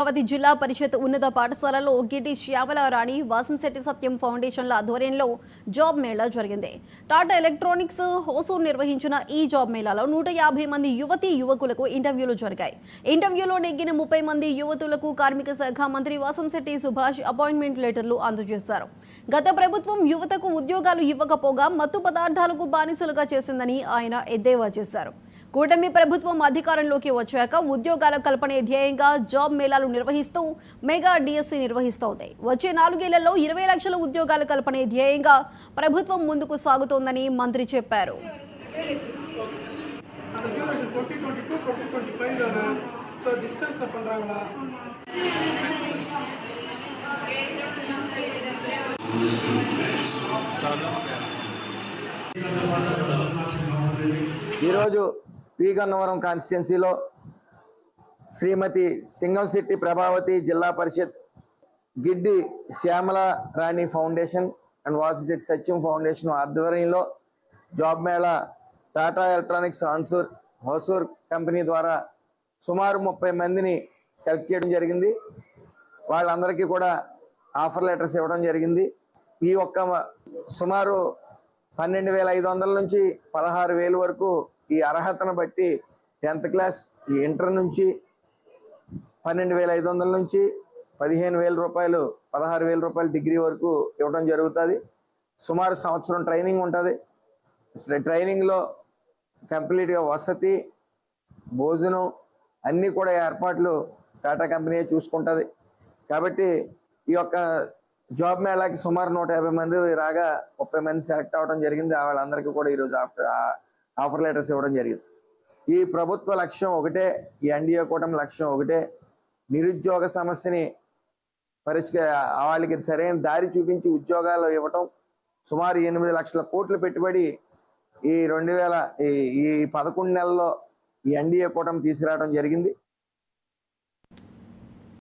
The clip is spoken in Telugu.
అమరావతి జిల్లా పరిషత్ ఉన్నత పాఠశాలలో గిడ్డి శ్యామలారాణి వాసంశెట్టి సత్యం ఫౌండేషన్ల ఆధ్వర్యంలో జాబ్ మేళా జరిగింది. టాటా ఎలక్ట్రానిక్స్ హోసూర్ నిర్వహించిన ఈ జాబ్ మేళాలో 150 మంది యువతీ యువకులకు ఇంటర్వ్యూలు జరిగాయి. ఇంటర్వ్యూలో నెగ్గిన 30 మంది యువతులకు కార్మిక శాఖ మంత్రి వాసంశెట్టి సుభాష్ అపాయింట్మెంట్ లెటర్లు అందజేశారు. గత ప్రభుత్వం యువతకు ఉద్యోగాలు ఇవ్వకపోగా మత్తు పదార్థాలకు బానిసలుగా చేసిందని ఆయన ఎద్దేవా చేశారు. కూటమి ప్రభుత్వం అధికారంలోకి వచ్చాక ఉద్యోగాల కల్పనే ధ్యేయంగా జాబ్ మేళాలు నిర్వహిస్తూ మెగా డిఎస్సి నిర్వహిస్తోంది. వచ్చే 4 ఏళ్లలో 20 లక్షల ఉద్యోగాల కల్పనే ధ్యేయంగా ప్రభుత్వం ముందుకు సాగుతోందని మంత్రి చెప్పారు. ఈరోజు పి గన్నవరం కాన్స్టిట్యున్సీలో శ్రీమతి Singamsetti Prabhavati Zilla Parishad Giddi Shyamala Rani foundation and Vasamsetti Satyam foundation ఆధ్వర్యంలో job mela Tata Electronics Hosur company ద్వారా సుమారు 30 మందిని సెలెక్ట్ చేయడం జరిగింది. వాళ్ళందరికీ కూడా ఆఫర్ లెటర్స్ ఇవ్వడం జరిగింది. ఈ ఒక్క సుమారు 12,500 నుంచి 16,000 వరకు ఈ అర్హతను బట్టి 10th క్లాస్ ఇంటర్ నుంచి 12,500 నుంచి 15,000 రూపాయలు 16,000 రూపాయలు డిగ్రీ వరకు ఇవ్వడం జరుగుతుంది. సుమారు సంవత్సరం ట్రైనింగ్ ఉంటుంది. ట్రైనింగ్లో కంప్లీట్గా వసతి, భోజనం అన్నీ కూడా ఏర్పాట్లు టాటా కంపెనీ చూసుకుంటుంది. కాబట్టి ఈ యొక్క జాబ్ మేళాకి సుమారు 150 మంది రాగా 30 మంది సెలెక్ట్ అవ్వడం జరిగింది. వాళ్ళందరికీ కూడా ఈరోజు ఆఫర్ లెటర్స్ ఇవ్వడం జరిగింది. ఈ ప్రభుత్వ లక్ష్యం ఒకటే, ఈ ఎన్డీఏ కూటమి లక్ష్యం ఒకటే, నిరుద్యోగ సమస్యని వాళ్ళకి సరైన దారి చూపించి ఉద్యోగాలు ఇవ్వటం. సుమారు 8 లక్షల కోట్ల పెట్టుబడి ఈ 11 నెలల్లో ఈ ఎన్డీఏ కూటమి తీసుకురావడం జరిగింది.